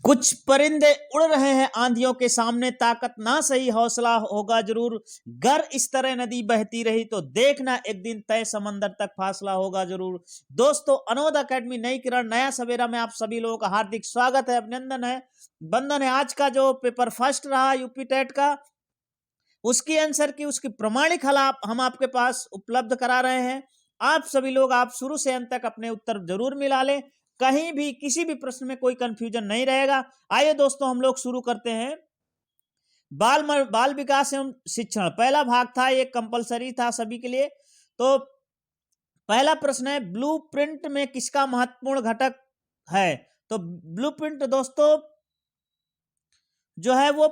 कुछ परिंदे उड़ रहे हैं आंधियों के सामने, ताकत ना सही हौसला होगा जरूर। गर इस तरह नदी बहती रही तो देखना एक दिन तय समंदर तक फासला होगा जरूर। दोस्तों, अनोद अकेडमी नई किरण नया सवेरा में आप सभी लोगों का हार्दिक स्वागत है, अभिनंदन है, वंदन है। आज का जो पेपर फर्स्ट रहा यूपी टेट का, उसकी आंसर की उसकी प्रमाणिक हल हम आपके पास उपलब्ध करा रहे हैं। आप सभी लोग आप शुरू से अंत तक अपने उत्तर जरूर मिला लें, कहीं भी किसी भी प्रश्न में कोई कंफ्यूजन नहीं रहेगा। आइए दोस्तों, हम लोग शुरू करते हैं। बाल विकास एवं शिक्षण पहला भाग था, ये कंपलसरी था सभी के लिए। तो पहला प्रश्न है, ब्लूप्रिंट में किसका महत्वपूर्ण घटक है? तो ब्लूप्रिंट दोस्तों जो है वो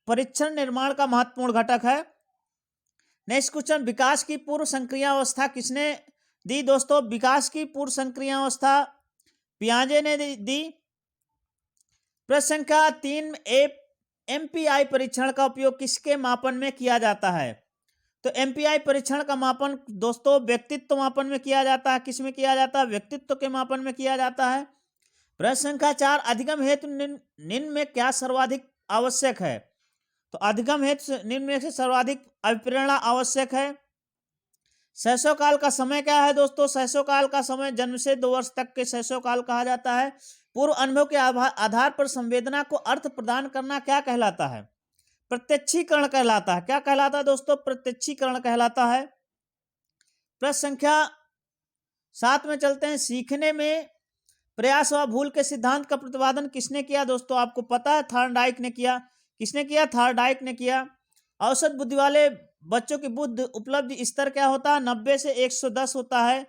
परीक्षण निर्माण का महत्वपूर्ण घटक है। नेक्स्ट क्वेश्चन, विकास की पूर्व संक्रियावस्था किसने दी? दोस्तों, विकास की पूर्व संक्रियावस्था पियाजे ने दी। प्रश्न संख्या 3, एमपीआई परीक्षण का उपयोग किसके मापन में किया जाता है? तो एमपीआई परीक्षण का मापन दोस्तों व्यक्तित्व मापन में किया जाता है। किस में किया जाता है? व्यक्तित्व के मापन में किया जाता है। प्रश्न संख्या 4, अधिगम हेतु निम्न में क्या सर्वाधिक आवश्यक है? तो अधिगम हेतु निम्न में से सर्वाधिक अभिप्रेरणा आवश्यक है। शैशव काल का समय क्या है? दोस्तों, शैशव काल का समय जन्म से 2 वर्ष तक के शैशव काल कहा जाता है। पूर्व अनुभव के आधार पर संवेदना को अर्थ प्रदान करना क्या कहलाता है? प्रत्यक्षीकरण कहलाता है। क्या कहलाता है दोस्तों? प्रत्यक्षीकरण कहलाता है। प्रश्न संख्या 7 में चलते हैं, सीखने में प्रयास व भूल के सिद्धांत का प्रतिपादन किसने किया? दोस्तों, आपको पता है थॉर्नडाइक ने किया। किसने किया? थॉर्नडाइक ने किया। औसत बुद्धि वाले बच्चों की बुद्धि उपलब्धि स्तर क्या होता है? 90 से 110 होता है।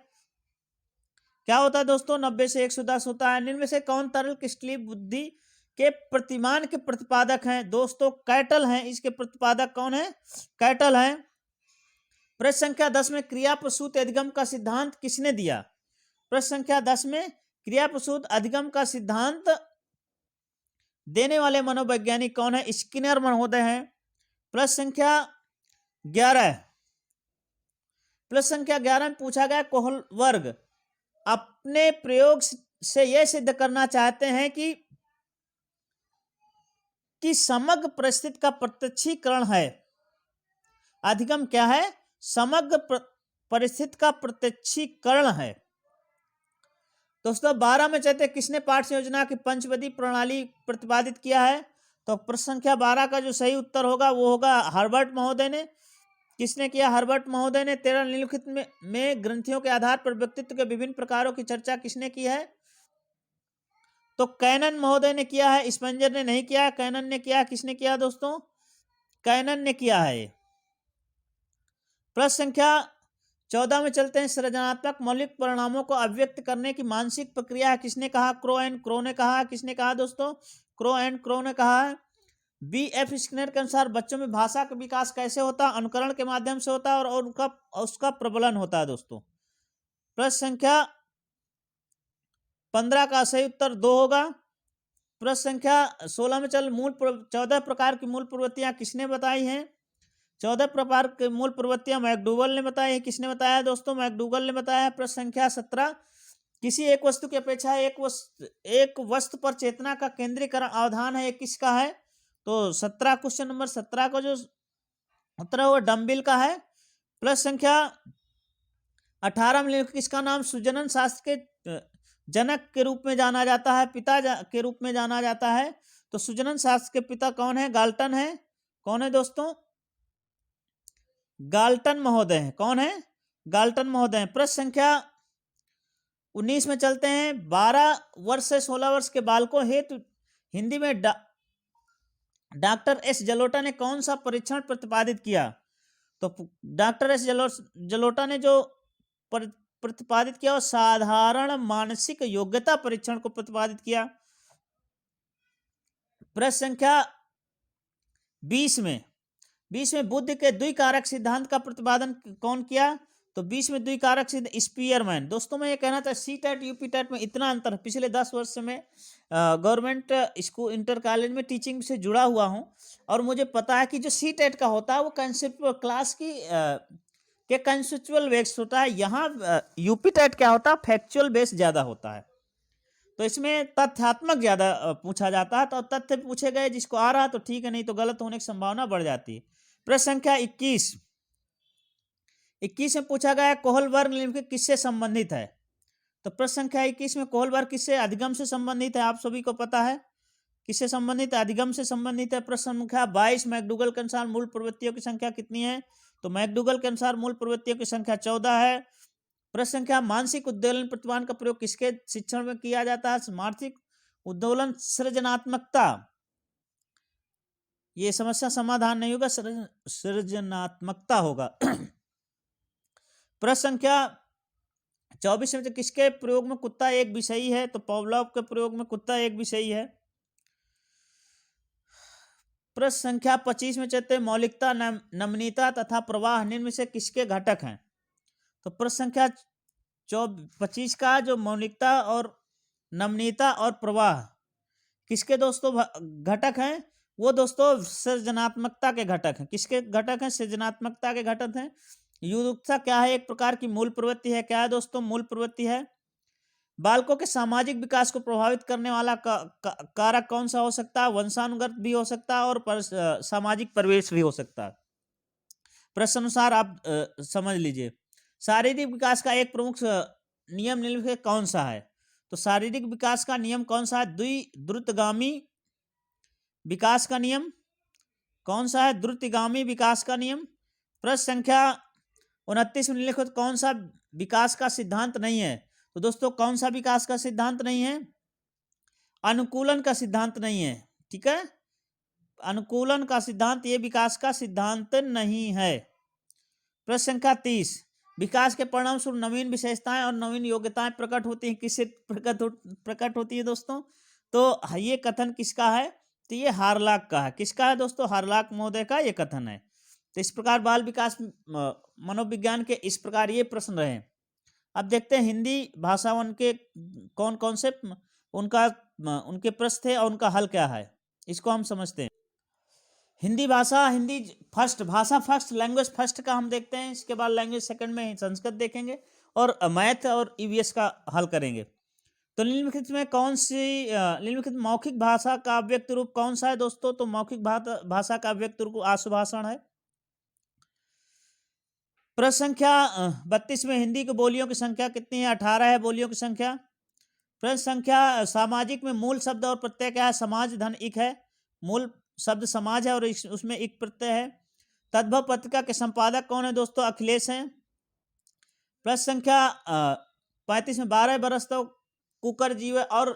क्या होता है दोस्तों? 90 से 110 होता है। निम्न में से कौन तरल क्रिस्टलीय बुद्धि के प्रतिमान के प्रतिपादक हैं? दोस्तों, कैटल हैं। इसके प्रतिपादक कौन है? कैटल हैं। प्रश्न संख्या 10 में क्रिया प्रसूत अधिगम का सिद्धांत किसने दिया? प्रश्न संख्या 10 में क्रिया प्रसूत अधिगम का सिद्धांत देने वाले मनोवैज्ञानिक कौन है? स्किनर महोदय हैं। प्रश्न संख्या 11, प्रश्न संख्या 11 में पूछा गया, कोहलबर्ग अपने प्रयोग से यह सिद्ध करना चाहते हैं कि समग्र परिस्थिति का प्रत्यक्षीकरण है। अधिगम क्या है? समग्र परिस्थिति का प्रत्यक्षीकरण है। दोस्तों, 12 में चलते, किसने पाठ्य योजना की पंचविधि प्रणाली प्रतिपादित किया है? तो प्रश्न संख्या 12 का जो सही उत्तर होगा वो होगा हर्बर्ट महोदय ने। किसने किया? हर्बर्ट महोदय ने। 13 निम्नलिखित में ग्रंथियों के आधार पर व्यक्तित्व के विभिन्न प्रकारों की चर्चा किसने की है? तो कैनन महोदय ने किया है, स्पेंजर ने नहीं किया, कैनन ने किया। किसने किया दोस्तों? कैनन ने किया है। प्रश्न संख्या 14 में चलते हैं, सृजनात्मक मौलिक परिणामों को अभिव्यक्त करने की मानसिक प्रक्रिया है। किसने कहा? क्रो एंड क्रो ने कहा। किसने कहा दोस्तों? क्रो एंड क्रो ने कहा है। बी.एफ. स्किनर के अनुसार बच्चों में भाषा का विकास कैसे होता है? अनुकरण के माध्यम से होता है और उसका प्रबलन होता है दोस्तों। प्रश्न संख्या 15 का सही उत्तर 2 होगा। प्रश्न संख्या 16 में 14 प्रकार की मूल प्रवृत्तियां किसने बताई हैं? 14 प्रकार की मूल प्रवृत्तियां मैकडूगल ने बताई है। किसने बताया दोस्तों? मैकडूगल ने बताया है। प्रश्न संख्या 17, किसी एक वस्तु की अपेक्षा एक वस्तु पर चेतना का केंद्रीकरण अवधान है, किसका है? तो 17 क्वेश्चन नंबर 17 का जो उत्तर है वो डम्बिल का है। प्रश्न संख्या 18 में किसका नाम सुजनन शास्त्र के जनक के रूप में जाना जाता है, पिता के रूप में जाना जाता है? तो सुजनन शास्त्र के पिता कौन है? गाल्टन है। कौन है दोस्तों? गाल्टन महोदय हैं। कौन है? गाल्टन महोदय हैं। प्रश्न संख्या 19 में चलते हैं, 12 वर्ष से 16 वर्ष के बालकों हेतु हिंदी में डॉक्टर एस जलोटा ने कौन सा परीक्षण प्रतिपादित किया? तो डॉक्टर एस जलोटा ने जो प्रतिपादित किया वो साधारण मानसिक योग्यता परीक्षण को प्रतिपादित किया। प्रश्न संख्या 20 में बुद्ध के द्विकारक सिद्धांत का प्रतिपादन कौन किया? तो 20 में द्विकारक सिद्धांत स्पीयरमैन। दोस्तों, मैं ये कहना था, सी टेट यूपी टेट में इतना अंतर, पिछले 10 वर्ष से मैं गवर्नमेंट स्कूल इंटर कॉलेज में टीचिंग से जुड़ा हुआ हूं और मुझे पता है कि जो सी टेट का होता है वो कंसेप्चुअल क्लास की के कंसेप्चुअल बेस्ड होता है। यहाँ यूपी टेट क्या होता है? फैक्चुअल बेस्ड ज्यादा होता है। तो इसमें तथ्यात्मक ज्यादा पूछा जाता है, तो तथ्य पूछे गए, जिसको आ रहा तो ठीक है, नहीं तो गलत होने की संभावना बढ़ जाती है। प्रश्न संख्या 21 में पूछा गया कोहल वर्ग निम्नलिखित किससे संबंधित है। तो प्रश्न संख्या 21 में कोहल वर्ग किससे, अधिगम से संबंधित है, आप सभी को पता है किससे संबंधित है, अधिगम से संबंधित है। प्रश्न संख्या 22 मैकडूगल के अनुसार मूल प्रवृत्तियों की संख्या कितनी है। तो मैकडूगल के अनुसार मूल प्रवृत्तियों की संख्या 14 है। प्रश्न संख्या मानसिक उद्दोलन प्रतिमान का प्रयोग किसके शिक्षण में किया जाता है। मानसिक उद्दोलन सृजनात्मकता, ये समस्या समाधान नहीं होगा, सृजनात्मकता होगा। प्रश्न संख्या 24 में किसके प्रयोग में कुत्ता एक विषयी है। तो पावलोव के प्रयोग में कुत्ता एक विषयी है। प्रश्न संख्या 25 में चलते मौलिकता, नमनीयता तथा प्रवाह निम्न में से किसके घटक हैं। तो प्रश्न संख्या 25 का जो मौलिकता और नमनीयता और प्रवाह किसके दोस्तों घटक हैं, वो दोस्तों सृजनात्मकता के घटक हैं। किसके घटक हैं, सृजनात्मकता के घटक हैं। युक्तता क्या है, एक प्रकार की मूल प्रवृत्ति है। क्या है दोस्तों, मूल प्रवृत्ति है। बालकों के सामाजिक विकास को प्रभावित करने वाला कारक कौन सा हो सकता है। वंशानुगत भी हो सकता है और सामाजिक परिवेश भी हो सकता है। प्रश्न अनुसार आप समझ लीजिए। शारीरिक विकास का एक प्रमुख नियम निम्नलिखित कौन सा है। तो शारीरिक विकास का नियम कौन सा है, द्रुतगामी विकास का नियम कौन सा है, द्रुतगामी विकास का नियम। प्रश्न संख्या 29 में निम्नलिखित कौन सा विकास का सिद्धांत नहीं है। तो दोस्तों कौन सा विकास का सिद्धांत नहीं है, अनुकूलन का सिद्धांत नहीं है। ठीक है, अनुकूलन का सिद्धांत ये विकास का सिद्धांत नहीं है। प्रश्न संख्या 30 विकास के परिणाम स्वरूप नवीन विशेषताएं और नवीन योग्यताएं प्रकट होती हैं। किससे प्रकट होती है दोस्तों। तो ये कथन किसका है, तो ये हार्लॉक का है। किसका है दोस्तों, हार्लॉक महोदय का ये कथन है। तो इस प्रकार बाल विकास मनोविज्ञान के इस प्रकार ये प्रश्न रहे। अब देखते हैं हिंदी भाषा के कौन कौन से उनके प्रश्न थे और उनका हल क्या है, इसको हम समझते हैं। हिंदी भाषा, हिंदी फर्स्ट, भाषा फर्स्ट, लैंग्वेज फर्स्ट का हम देखते हैं। इसके बाद लैंग्वेज सेकंड में संस्कृत देखेंगे और मैथ और ईवीएस का हल करेंगे। तो निम्नलिखित में कौन सी निम्नलिखित मौखिक भाषा का अव्यक्त रूप कौन सा है दोस्तों। तो मौखिक भाषा का अव्यक्त रूप आशुभाषण है। प्रश्न संख्या 32 में हिंदी की बोलियों की संख्या कितनी है, 18 है बोलियों की संख्या। प्रश्न संख्या सामाजिक में मूल शब्द और प्रत्यय क्या है, समाज धन इक है, मूल शब्द समाज है और उसमें इक प्रत्यय है। तद्भव पत्रिका के संपादक कौन है दोस्तों, अखिलेश हैं। प्रश्न संख्या 35 में 12 बरस तो कुकर जीव और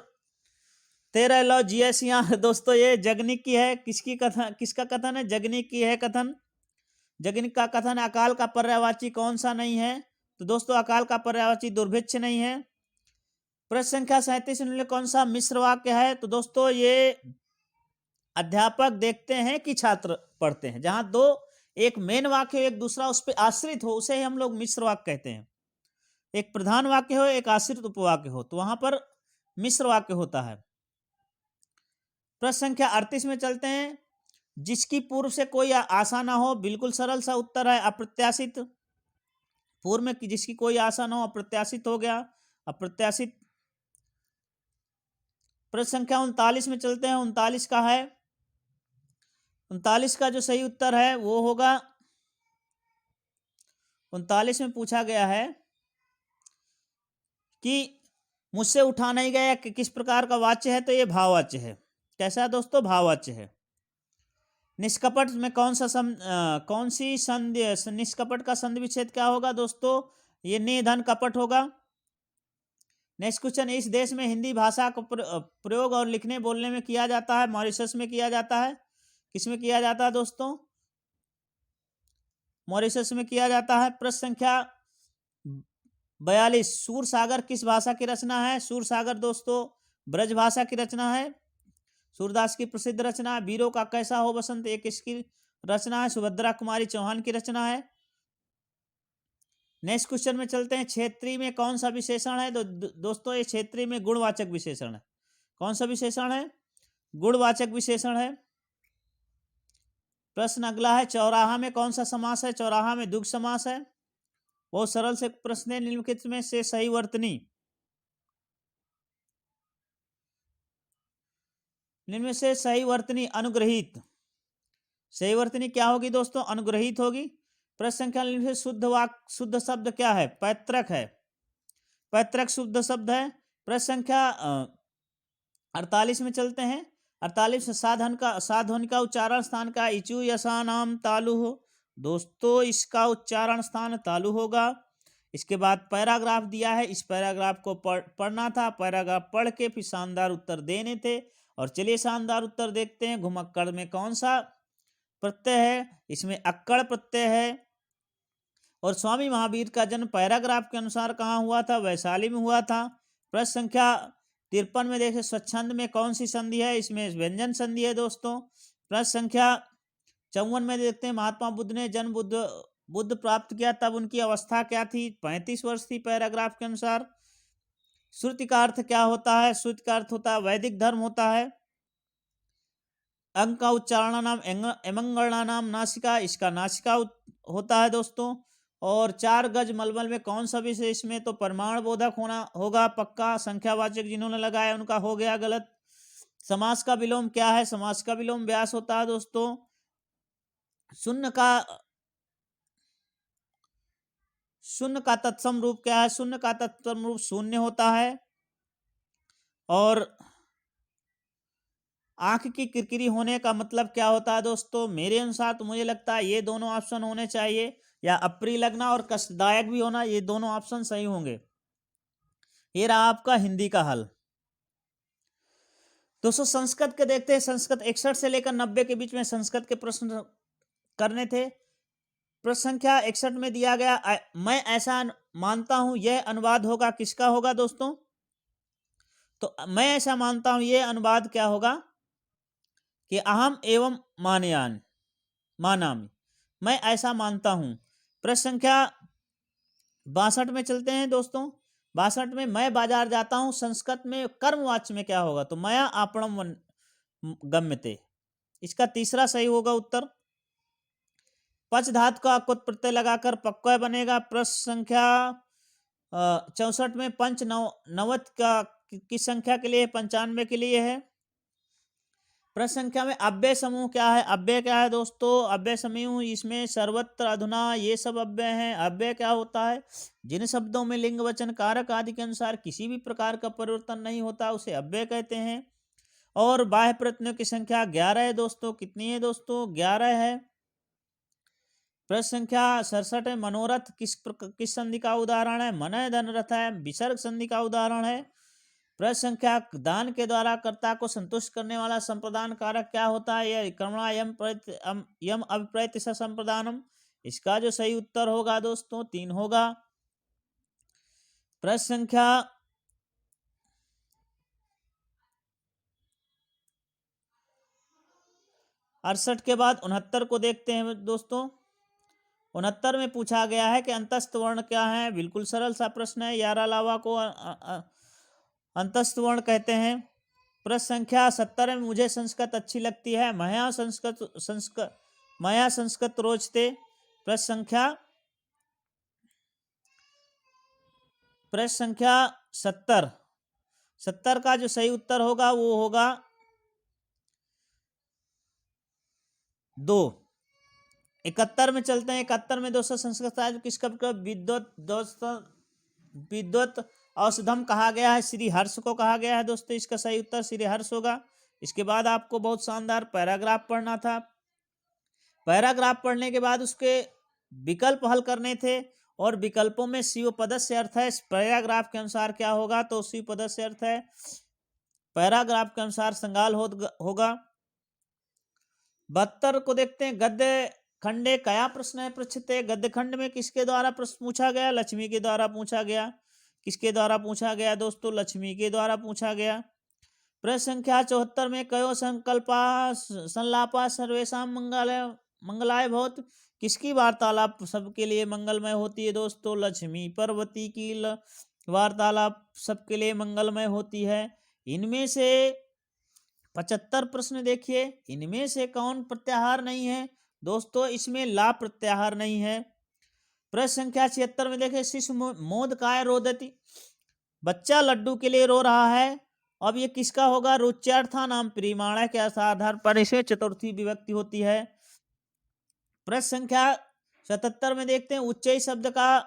13 लौ जियसिया दोस्तों ये जगनिक की है। किसका कथन है, जगनिक की है कथन। जगनिक का कथन अकाल का पर्यायवाची कौन सा नहीं है। तो दोस्तों अकाल का पर्यायवाची दुर्भिक्ष नहीं है। प्रश्न संख्या 37 में कौन सा मिश्र वाक्य है। तो दोस्तों ये अध्यापक देखते हैं कि छात्र पढ़ते हैं। जहां दो, एक मेन वाक्य एक दूसरा उस पर आश्रित हो, उसे ही हम लोग मिश्र वाक्य कहते हैं। एक प्रधान वाक्य हो, एक आश्रित उपवाक्य हो, तो वहां पर मिश्र वाक्य होता है। प्रश्न संख्या 38 में चलते हैं। जिसकी पूर्व से कोई आशा ना हो, बिल्कुल सरल सा उत्तर है अप्रत्याशित। पूर्व में जिसकी कोई आशा ना हो, अप्रत्याशित हो गया, अप्रत्याशित। प्रश्न संख्या 39 में चलते हैं। 39 का है, 39 का जो सही उत्तर है वो होगा, 39 में पूछा गया है कि मुझसे उठा नहीं गया कि किस प्रकार का वाच्य है। तो ये भाववाच्य है। कैसा है दोस्तों, भाववाच्य है। निष्कपट में कौन सी संधि, निष्कपट का संधि विच्छेद क्या होगा दोस्तों, ये निधन कपट होगा। नेक्स्ट क्वेश्चन, इस देश में हिंदी भाषा का प्रयोग और लिखने बोलने में किया जाता है। मॉरिशस में किया जाता है। किसमें किया जाता है दोस्तों, मॉरिशस में किया जाता है। प्रश्न संख्या 42 सूरसागर किस भाषा की रचना है। सूरसागर दोस्तों ब्रज भाषा की रचना है। सूरदास की प्रसिद्ध रचना है। वीरों का कैसा हो बसंत, एक किसकी रचना है, सुभद्रा कुमारी चौहान की रचना है। नेक्स्ट क्वेश्चन में चलते हैं। क्षेत्रीय में कौन सा विशेषण है। दोस्तों ये क्षेत्रीय में गुणवाचक विशेषण है। कौन सा विशेषण है, गुणवाचक विशेषण है। प्रश्न अगला है, चौराहा में कौन सा समास है। चौराहा में द्विगु समास है। बहुत सरल से प्रश्न है। निम्नलिखित में से सही वर्तनी, निम्न में से सही वर्तनी अनुग्रहित, सही वर्तनी क्या होगी दोस्तों? अनुग्रहित होगी। प्रश्न संख्या निम्न में से शुद्ध वाक्य, शुद्ध शब्द क्या है? पैतृक है, पैतृक शुद्ध शब्द है। प्रश्न संख्या 48 में चलते हैं। 48 साधन का उच्चारण स्थान का इचु यशा नाम तालु हो। दोस्तों इसका उच्चारण स्थान तालु होगा। इसके बाद पैराग्राफ दिया है, इस पैराग्राफ को पढ़ना था, पैराग्राफ पढ़ के फिर शानदार उत्तर देने थे। और चलिए शानदार उत्तर देखते हैं। घुमक्कड़ में कौन सा प्रत्यय है? इसमें अक्कड़ प्रत्यय है। और स्वामी महावीर का जन्म पैराग्राफ के अनुसार कहाँ हुआ था? वैशाली में हुआ था। प्रश्न संख्या 53 में देखें, स्वच्छंद में कौन सी संधि है? इसमें व्यंजन संधि है दोस्तों। प्रश्न संख्या 54 में देखते हैं, महात्मा बुद्ध ने जन्म बुद्ध प्राप्त किया तब उनकी अवस्था क्या थी? 35 वर्ष थी पैराग्राफ के अनुसार। श्रुति का अर्थ क्या होता है? श्रुति का अर्थ होता है वैदिक धर्म होता है। अंग का उच्चारण नाम एमंगणा नाम नासिका, इसका नासिका होता है दोस्तों। और 4 गज मलमल में कौन सा विषय? इसमें तो परमाणु बोधक होना होगा पक्का। संख्यावाचक जिन्होंने लगाया उनका हो गया गलत। समास का विलोम क्या है? समास का विलोम व्यास होता है दोस्तों। शून्य का तत्सम रूप क्या है? शून्य का तत्सम रूप शून्य होता है। और आंख की किरकिरी होने का मतलब क्या होता है दोस्तों? मेरे अनुसार तो मुझे लगता है ये दोनों ऑप्शन होने चाहिए, या अप्रिय लगना और कष्टदायक भी होना, ये दोनों ऑप्शन सही होंगे। ये रहा आपका हिंदी का हल। दोस्तों संस्कृत के देखते हैं। संस्कृत 61 से लेकर 90 के बीच में संस्कृत के प्रश्न करने थे। प्रश्न संख्या 61 में दिया गया, मैं ऐसा मानता हूं, यह अनुवाद होगा, किसका होगा दोस्तों? तो मैं ऐसा मानता हूं, यह अनुवाद क्या होगा कि अहम एवं मानामि, मैं ऐसा मानता हूं। प्रश्न संख्या 62 में चलते हैं दोस्तों। 62 में, मैं बाजार जाता हूं, संस्कृत में कर्मवाच्य में क्या होगा? तो मया आपणम गम्यते, इसका तीसरा सही होगा उत्तर। पच धातु का कुत प्रत्यय लगाकर पक्का बनेगा। प्रश्न संख्या 64 में, पंच नवत का किस संख्या के लिए? 95 के लिए है। प्रश्न संख्या में अव्यय समूह क्या है? अव्यय क्या है दोस्तों? अव्यय समूह, इसमें सर्वत्र, अधुना, ये सब अव्यय हैं। अव्यय क्या होता है? जिन शब्दों में लिंग वचन कारक आदि के अनुसार किसी भी प्रकार का परिवर्तन नहीं होता उसे अव्यय कहते हैं। और बाह्य प्रत्ययों की संख्या 11 है दोस्तों। कितनी है दोस्तों? 11 है। प्रश्न संख्या 67 है, मनोरथ किस संधि का उदाहरण है? मनः धन रथ है, विसर्ग संधि का उदाहरण है। प्रश्न संख्या, दान के द्वारा कर्ता को संतुष्ट करने वाला संप्रदान कारक क्या होता है? यह कर्मणा यम अभिप्रैत संप्रदानम, इसका जो सही उत्तर होगा दोस्तों 3 होगा। प्रश्न संख्या 68 के बाद 69 को देखते हैं दोस्तों। 69 में पूछा गया है कि अंतस्थ वर्ण क्या है? बिल्कुल सरल सा प्रश्न है। यारा लावा को अंतस्थ वर्ण कहते हैं। प्रश्न संख्या 70 में, मुझे संस्कृत अच्छी लगती है, मया संस्कृत रोचते। प्रश्न संख्या 70 का जो सही उत्तर होगा वो होगा 2। 71 में चलते हैं। 71 में दोस्तों संस्कृत किस कवि को विद्वत औषधम कहा गया है? श्री हर्ष को कहा गया है दोस्तों। इसका सही उत्तर श्री हर्ष होगा। इसके बाद आपको बहुत शानदार पैराग्राफ पढ़ना था। पैराग्राफ पढ़ने के बाद उसके विकल्प हल करने थे, और विकल्पों में शिव पदस्य अर्थ है। पैराग्राफ के अनुसार क्या होगा? तो शिव पदस्य अर्थ है। पैराग्राफ के अनुसार संगाल होगा। 72 को देखते हैं। गद्य खंडे कया प्रश्न है पृच्छते। गद्य खंड में किसके द्वारा प्रश्न पूछा गया? लक्ष्मी के द्वारा पूछा गया। किसके द्वारा पूछा गया दोस्तों? लक्ष्मी के द्वारा पूछा गया। प्रश्न संख्या 74 में, कयो संकल्पा संलापा सर्वेशा मंगलाय भवत, किसकी वार्तालाप सबके लिए मंगलमय होती है दोस्तों? लक्ष्मी पार्वती की वार्तालाप सबके लिए मंगलमय होती है। इनमें से 75 प्रश्न देखिए, इनमें से कौन प्रत्याहार नहीं है दोस्तों? इसमें ला प्रत्याहार नहीं है। प्रश्न संख्या 76 में देखिए, शिशु मोद काय रोदति, बच्चा लड्डू के लिए रो रहा है, अब ये किसका होगा? रुच्यार्थानाम प्रीमाणा के आधार पर इसे चतुर्थी विभक्ति होती है। प्रश्न संख्या 77 में देखते हैं उच्चई शब्द का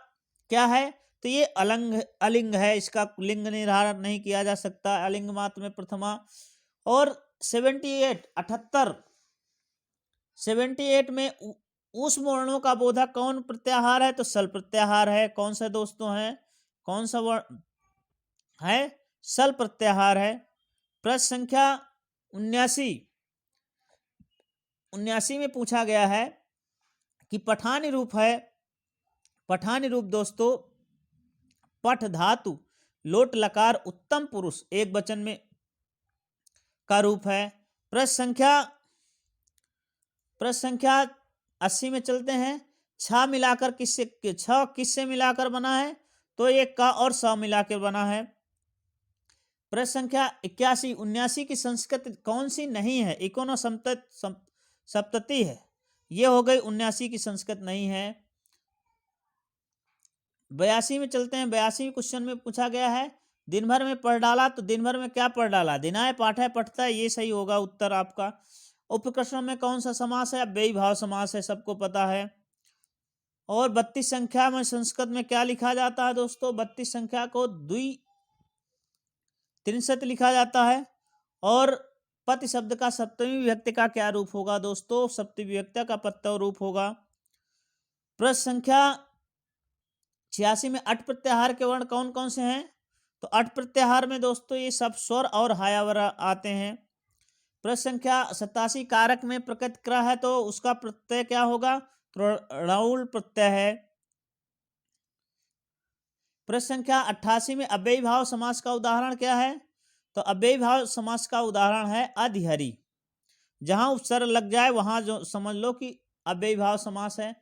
क्या है? तो ये अलिंग है, इसका लिंग निर्धारण नहीं किया जा सकता, अलिंग मात्र में प्रथमा। और 78 में उस वर्णों का बोधक कौन प्रत्याहार है? तो सल प्रत्याहार है। कौन सा दोस्तों है? कौन सा वर्ण है? सल प्रत्याहार है। प्रश्न संख्या 79 में पूछा गया है कि पठानी रूप है। पठानी रूप दोस्तों पठ धातु लोट लकार उत्तम पुरुष एक वचन में का रूप है। प्रश्न संख्या 80 में चलते हैं। छ मिलाकर किससे मिलाकर बना है? तो ये का और स मिलाकर बना है। प्रश्न संख्या 79 की संस्कृत कौन सी नहीं है? इकोनो सप्तति है, ये हो गई 79 की संस्कृत नहीं है। 82 में चलते हैं। 82 क्वेश्चन में पूछा गया है दिन भर में पढ़ डाला, तो दिन भर में क्या पढ़ डाला? दिनाय पाठय पठता, ये सही होगा उत्तर आपका। उपप्रश्न में कौन सा समास है? व्ययी भाव समास है, सबको पता है। और 32 संख्या में संस्कृत में क्या लिखा जाता है दोस्तों? 32 संख्या को द्वित्रिंशत् लिखा जाता है। और पति शब्द का सप्तमी विभक्ति का क्या रूप होगा दोस्तों? सप्तमी विभक्ति का पत्तव रूप होगा। प्रश्न संख्या 86 में अट प्रत्याहार के वर्ण कौन कौन से हैं? तो अट प्रत्याहार में दोस्तों ये सब स्वर और हायावर आते हैं। प्रश्न संख्या 87 कारक में प्रकृत क्र है, तो उसका प्रत्यय क्या होगा? तो णौल प्रत्यय है। प्रश्न संख्या 88 में अव्ययी भाव समास का उदाहरण क्या है? तो अव्ययी भाव समास का उदाहरण है अधिहरि। जहां उपसर्ग लग जाए वहां जो समझ लो कि अव्ययी भाव समास है।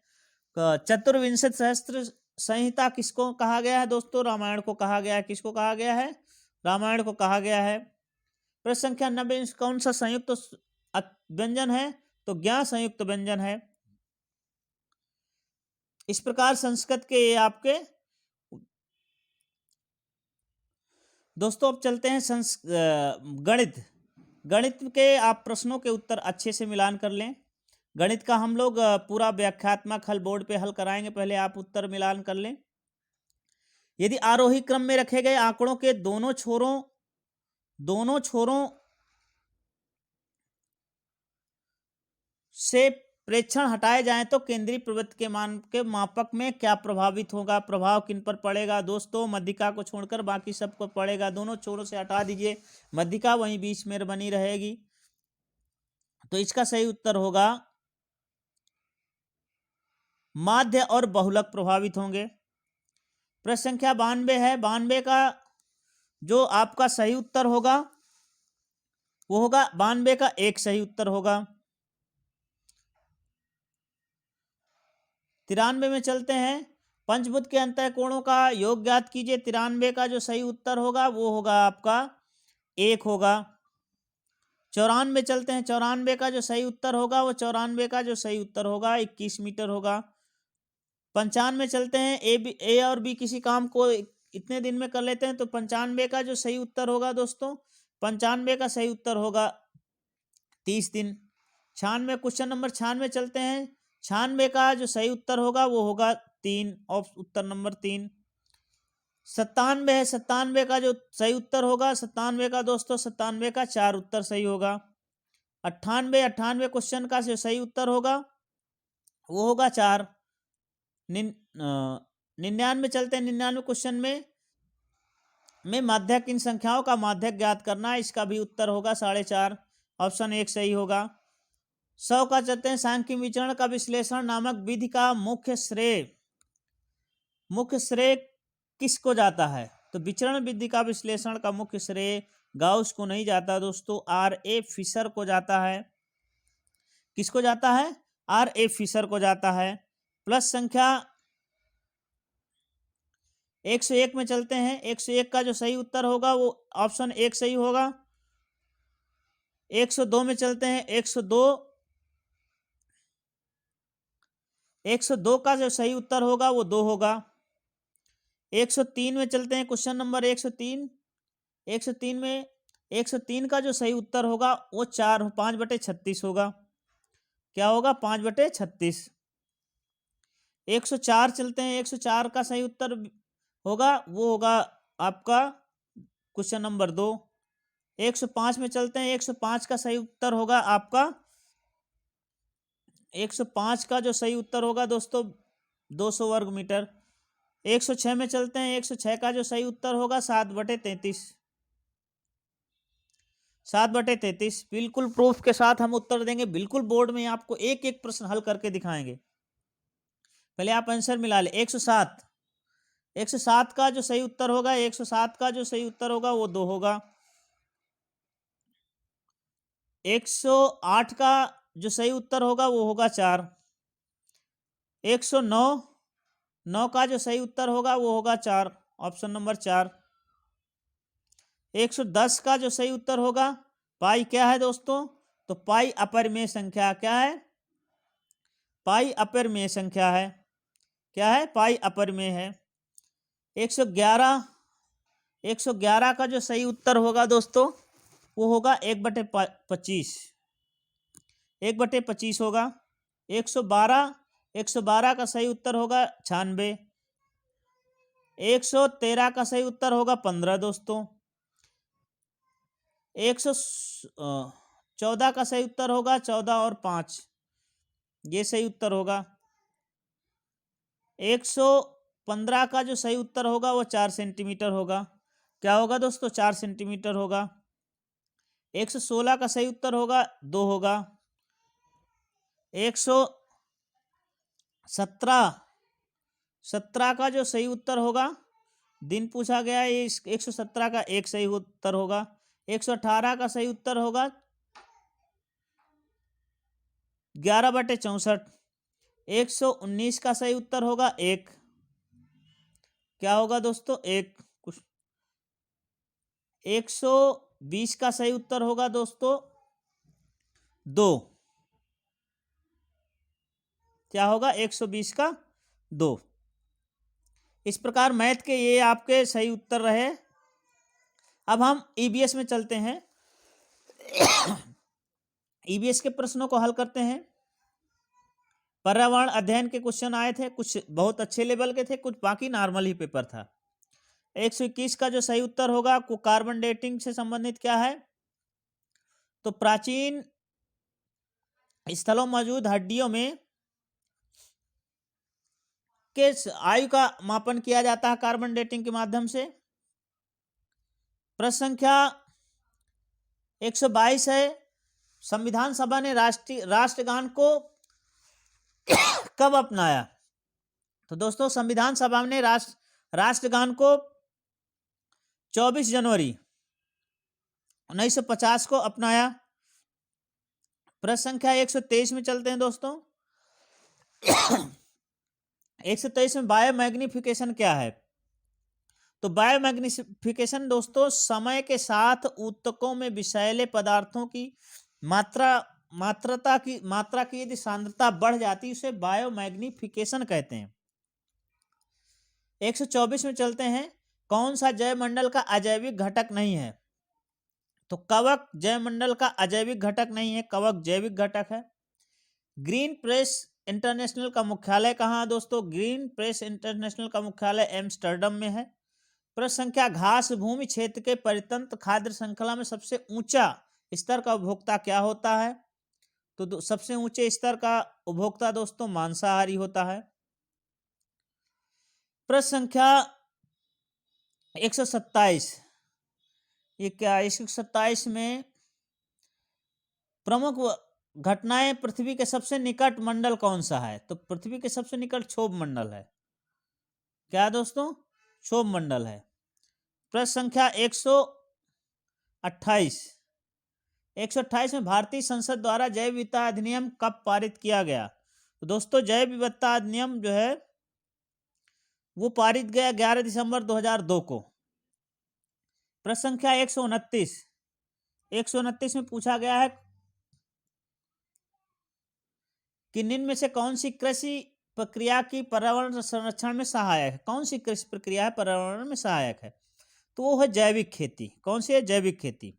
चतुर्विंशति सहस्त्र संहिता किसको कहा गया है दोस्तों? रामायण को कहा गया है। किसको कहा गया है? रामायण को कहा गया है। प्रश्न संख्या 90 में कौन सा संयुक्त व्यंजन है? तो ज्ञा संयुक्त व्यंजन है। इस प्रकार संस्कृत के ये आपके दोस्तों। अब चलते हैं गणित के आप प्रश्नों के उत्तर अच्छे से मिलान कर लें। गणित का हम लोग पूरा व्याख्यात्मक हल बोर्ड पे हल कराएंगे, पहले आप उत्तर मिलान कर लें। यदि आरोही क्रम में रखे गए आंकड़ों के दोनों छोरों से प्रेक्षण हटाए जाएं तो केंद्रीय प्रवृत्ति के मान के मापक में क्या प्रभावित होगा? प्रभाव किन पर पड़ेगा दोस्तों? मध्यिका को छोड़कर बाकी सबको पड़ेगा। दोनों छोरों से हटा दीजिए, मध्यिका वहीं बीच में बनी रहेगी। तो इसका सही उत्तर होगा माध्य और बहुलक प्रभावित होंगे। प्रश्न संख्या 92 है। 92 का जो आपका सही उत्तर होगा वो होगा 92 का एक सही उत्तर होगा। 93 में चलते हैं। पंचभुज के अंतःकोणों का योग ज्ञात कीजिए। 93 का जो सही उत्तर होगा वो होगा आपका 1 होगा। 94 चलते हैं। 94 का जो सही उत्तर होगा वो 21 मीटर होगा। 95 चलते हैं। ए और बी किसी काम को इतने दिन में कर लेते हैं, तो 95 का जो सही उत्तर होगा दोस्तों, 95 का सही उत्तर होगा 30 दिन। 96 क्वेश्चन नंबर 96 चलते हैं। 96 का जो सही उत्तर होगा वो होगा 3, उत्तर नंबर 3। 97 है। 97 का जो सही उत्तर होगा 97 का दोस्तों 97 का 4 उत्तर सही होगा। 98 क्वेश्चन का जो सही उत्तर होगा वो होगा 4। 99 चलते हैं। 99 क्वेश्चन में माध्यक इन संख्याओं का माध्यक ज्ञात करना है, इसका भी उत्तर होगा 4.5। ऑप्शन 1 सही होगा। 100 का चलते हैं। सांख्यिक विचरण का विश्लेषण नामक विधि का मुख्य श्रेय किसको जाता है? तो विचरण विधि का विश्लेषण का मुख्य श्रेय गाउस को नहीं जाता दोस्तों, R.A. फिशर को जाता है। किसको जाता है? R.A. फिशर को जाता है। प्लस संख्या 101 में चलते हैं। 101 का जो सही उत्तर होगा वो ऑप्शन 1 सही होगा। 102 में चलते हैं। 102 का जो सही उत्तर होगा वो 2 होगा। 103 में चलते हैं। क्वेश्चन नंबर 103 में 103 का जो सही उत्तर होगा वो 5/36 होगा। क्या होगा? 5/36। 104 चलते हैं, 104 का सही उत्तर होगा वो होगा आपका क्वेश्चन नंबर 2। 105 में चलते हैं, 105 का सही उत्तर होगा आपका 105 का जो सही उत्तर होगा दोस्तों 200 वर्ग मीटर। 106 में चलते हैं, 106 का जो सही उत्तर होगा 7/33। 7/33 बिल्कुल प्रूफ के साथ हम उत्तर देंगे। बिल्कुल बोर्ड में आपको एक एक प्रश्न हल करके दिखाएंगे। पहले आप आंसर मिला ले। 107, 107 का जो सही उत्तर होगा, 107 का जो सही उत्तर होगा वो 2 होगा। 108 का जो सही उत्तर होगा वो होगा 4। 109, 9 का जो सही उत्तर होगा वो होगा 4, ऑप्शन नंबर 4। 110 का जो सही उत्तर होगा, पाई क्या है दोस्तों? तो पाई अपरिमेय संख्या। क्या है? पाई अपरिमेय संख्या है। क्या है? पाई अपरिमेय है। 111, 111 का जो सही उत्तर होगा दोस्तों वो होगा 1/25। 1/25 होगा। 112, 112 का सही उत्तर होगा 96। 113 का सही उत्तर होगा 15 दोस्तों। 114 का सही उत्तर होगा 14 और 5, ये सही उत्तर होगा। 115 का जो सही उत्तर होगा वो 4 सेंटीमीटर होगा। क्या होगा दोस्तों? 4 सेंटीमीटर होगा। 116 का सही उत्तर होगा 2 होगा। 117 का जो सही उत्तर होगा, दिन पूछा गया है, ये 117 का एक सही उत्तर होगा। 118 का सही उत्तर होगा 11/64। 119 का सही उत्तर होगा 1। क्या होगा दोस्तों? 1। 120 का सही उत्तर होगा दोस्तों 2। क्या होगा? 120 का 2। इस प्रकार मैथ के ये आपके सही उत्तर रहे। अब हम ईबीएस में चलते हैं। ईबीएस के प्रश्नों को हल करते हैं। पर्यावरण अध्ययन के क्वेश्चन आए थे, कुछ बहुत अच्छे लेवल के थे, कुछ बाकी नॉर्मल ही पेपर था। 121 का जो सही उत्तर होगा को कार्बन डेटिंग से संबंधित क्या है? तो प्राचीन स्थलों मौजूद हड्डियों में के आयु का मापन किया जाता है कार्बन डेटिंग के माध्यम से। प्रश्न संख्या 122 है, संविधान सभा ने राष्ट्रगान को कब अपनाया? तो दोस्तों संविधान सभा ने राष्ट्रगान को 24 जनवरी 1950 को अपनाया। प्रश्न संख्या 123 में चलते हैं दोस्तों। 123 में बायोमैग्निफिकेशन क्या है? तो बायोमैग्निफिकेशन दोस्तों समय के साथ ऊतकों में विषैले पदार्थों की मात्रा की यदि सांद्रता बढ़ जाती है उसे बायोमैग्निफिकेशन कहते हैं। 124 में चलते हैं, कौन सा जैवमंडल का अजैविक घटक नहीं है? तो कवक जैवमंडल का अजैविक घटक नहीं है, कवक जैविक घटक है। ग्रीन प्रेस इंटरनेशनल का मुख्यालय कहाँ है दोस्तों? ग्रीन प्रेस इंटरनेशनल का मुख्यालय एम्स्टर्डम में है। प्रश्न संख्या, घास भूमि क्षेत्र के परितंत्र खाद्य श्रृंखला में सबसे ऊंचा स्तर का उपभोक्ता क्या होता है? तो सबसे ऊंचे स्तर का उपभोक्ता दोस्तों मांसाहारी होता है। प्रश्न संख्या 127, ये क्या? 127 में प्रमुख घटनाएं पृथ्वी के सबसे निकट मंडल कौन सा है? तो पृथ्वी के सबसे निकट क्षोभ मंडल है। क्या दोस्तों? क्षोभ मंडल है। प्रश्न संख्या 128, 128 में भारतीय संसद द्वारा जैव विविधता अधिनियम कब पारित किया गया? तो दोस्तों जैव विविधता अधिनियम जो है वो पारित गया 11 दिसंबर 2002 को। प्रश्न संख्या 129, 129 में पूछा गया है कि निम्न में से कौन सी कृषि प्रक्रिया की पर्यावरण संरक्षण में सहायक है? कौन सी कृषि प्रक्रिया है पर्यावरण में सहायक है? तो वो है जैविक खेती। कौन सी है? जैविक खेती।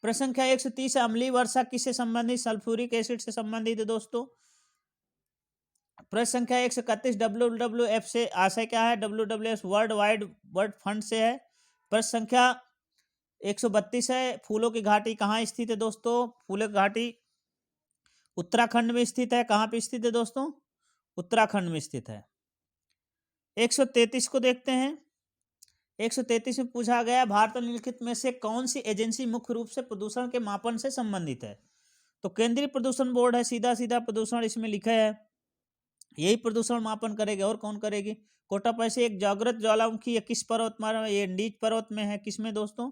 प्रश्न संख्या 130 अम्लीय वर्षा किससे संबंधित? सल्फ्यूरिक एसिड से संबंधित है दोस्तों। प्रश्न संख्या 131 WWF से आशय क्या है? WWF world wide world fund से है। प्रश्न संख्या 132 है फूलों की घाटी कहाँ स्थित है दोस्तों? फूलों की घाटी उत्तराखंड में स्थित है। कहाँ पे स्थित है दोस्तों? उत्तराखंड में स्थित है। 133 को देखते हैं। 133 में पूछा गया भारत निम्नलिखित में से कौन सी एजेंसी मुख्य रूप से प्रदूषण के मापन से संबंधित है? तो केंद्रीय प्रदूषण बोर्ड है, सीधा सीधा प्रदूषण इसमें लिखा है, यही प्रदूषण मापन करेगी। और कौन करेगी? कोटापैसी एक जागृत ज्वालामुखी किस पर्वतमाला में? ये एंडीज पर्वत में है। किसमें दोस्तों?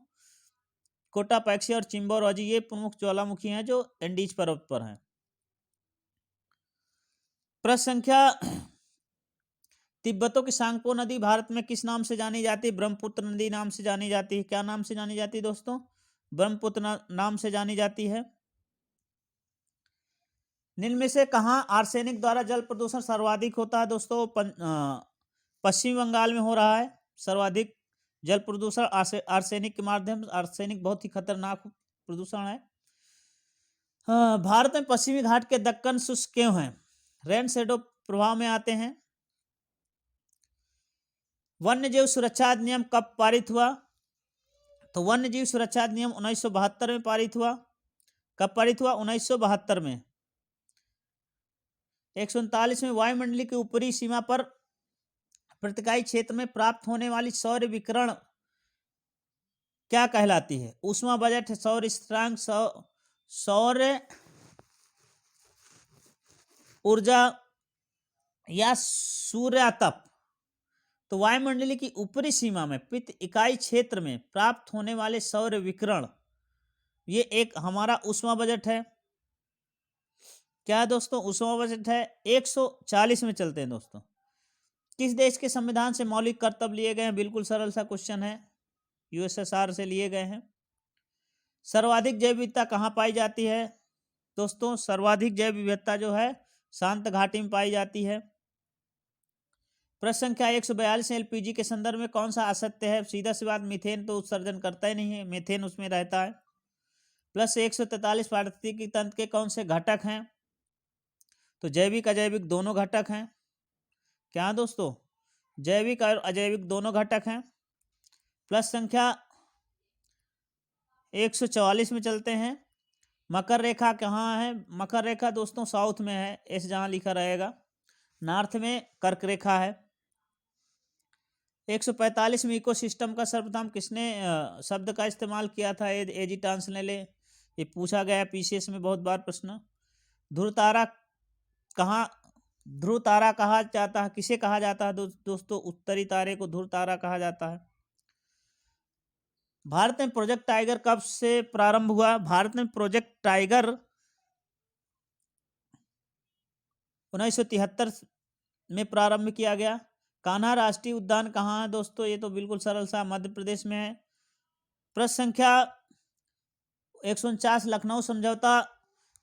कोटापैक्सी और चिम्बोरॉजी ये प्रमुख ज्वालामुखी हैं जो एंडीज पर्वत पर हैं। प्रश्न संख्या तिब्बतों की सांगपो नदी भारत में किस नाम से जानी जाती है? ब्रह्मपुत्र नदी नाम से जानी जाती है। क्या नाम से जानी जाती है दोस्तों? ब्रह्मपुत्र नाम से जानी जाती है। निम्न में से कहाँ आर्सेनिक द्वारा जल प्रदूषण सर्वाधिक होता है दोस्तों? पश्चिम बंगाल में हो रहा है सर्वाधिक जल प्रदूषण आर्सेनिक के माध्यम से। आर्सेनिक बहुत ही खतरनाक प्रदूषण है। भारत में पश्चिमी घाट के दक्कन शुष्क क्यों हैं? रेन शेडो प्रभाव में आते हैं। वन्य जीव सुरक्षा अधिनियम कब पारित हुआ? तो वन्य जीव सुरक्षा अधिनियम 1972 में पारित हुआ। कब पारित हुआ? 1972 में। 139 में वायुमंडलीय की ऊपरी सीमा पर प्रतिकाई क्षेत्र में प्राप्त होने वाली सौर विकिरण क्या कहलाती है? ऊष्मा बजट, सौर स्थिरांक, सौर ऊर्जा या सूर्यातप। तो वायुमंडलीय की ऊपरी सीमा में प्रति इकाई क्षेत्र में प्राप्त होने वाले सौर विकिरण, ये एक हमारा ऊष्मा बजट है। क्या है दोस्तों? ऊष्मा बजट है। 140 में चलते हैं दोस्तों। किस देश के संविधान से मौलिक कर्तव्य लिए गए हैं? बिल्कुल सरल सा क्वेश्चन है, यूएसएसआर से लिए गए हैं। सर्वाधिक जैव विविधता कहाँ पाई जाती है दोस्तों? सर्वाधिक जैव विविधता जो है शांत घाटी में पाई जाती है। प्रश्न संख्या 142 एलपीजी के संदर्भ में कौन सा असत्य है? सीधा सी बात, मीथेन तो उत्सर्जन करता ही नहीं है, मीथेन उसमें रहता है। प्लस 143 पारिस्थितिकी तंत्र के कौन से घटक हैं? तो जैविक अजैविक दोनों घटक हैं। क्या दोस्तों? जैविक और अजैविक दोनों घटक हैं। प्लस संख्या 144 में चलते हैं। मकर रेखा कहाँ है? मकर रेखा दोस्तों साउथ में है, ऐसे जहाँ लिखा रहेगा। नॉर्थ में कर्क रेखा है। 145 में इकोसिस्टम का सर्वप्रथम किसने शब्द का इस्तेमाल किया था? एजिटांस ने ले, ये पूछा गया पीसीएस में बहुत बार प्रश्न। ध्रुव तारा कहा जाता है, किसे कहा जाता है दोस्तों? उत्तरी तारे को ध्रुव तारा कहा जाता है। भारत में प्रोजेक्ट टाइगर कब से प्रारंभ हुआ? भारत में प्रोजेक्ट टाइगर 1973 में प्रारंभ किया गया। कान्हा राष्ट्रीय उद्यान कहाँ है दोस्तों? ये तो बिल्कुल सरल सा, मध्य प्रदेश में है। प्रश्न संख्या 149 लखनऊ समझौता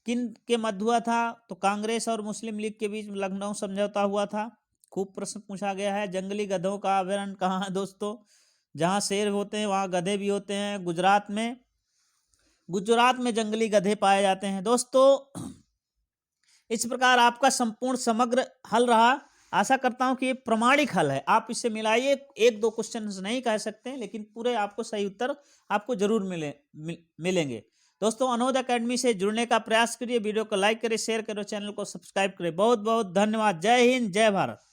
किन के मध्य हुआ था? तो कांग्रेस और मुस्लिम लीग के बीच लखनऊ समझौता हुआ था। खूब प्रश्न पूछा गया है। जंगली गधों का अभ्यारण्य कहाँ है दोस्तों? जहाँ शेर होते हैं वहाँ गधे भी होते हैं। गुजरात में जंगली गधे पाए जाते हैं दोस्तों। इस प्रकार आपका संपूर्ण समग्र हल रहा। आशा करता हूं कि ये प्रमाणिक हल है, आप इससे मिलाइए। एक दो क्वेश्चन नहीं कह सकते, लेकिन पूरे आपको सही उत्तर आपको जरूर मिलेंगे। दोस्तों अनोद एकेडमी से जुड़ने का प्रयास करिए, वीडियो को लाइक करें, शेयर करें, चैनल को सब्सक्राइब करें। बहुत बहुत धन्यवाद। जय हिंद, जय भारत।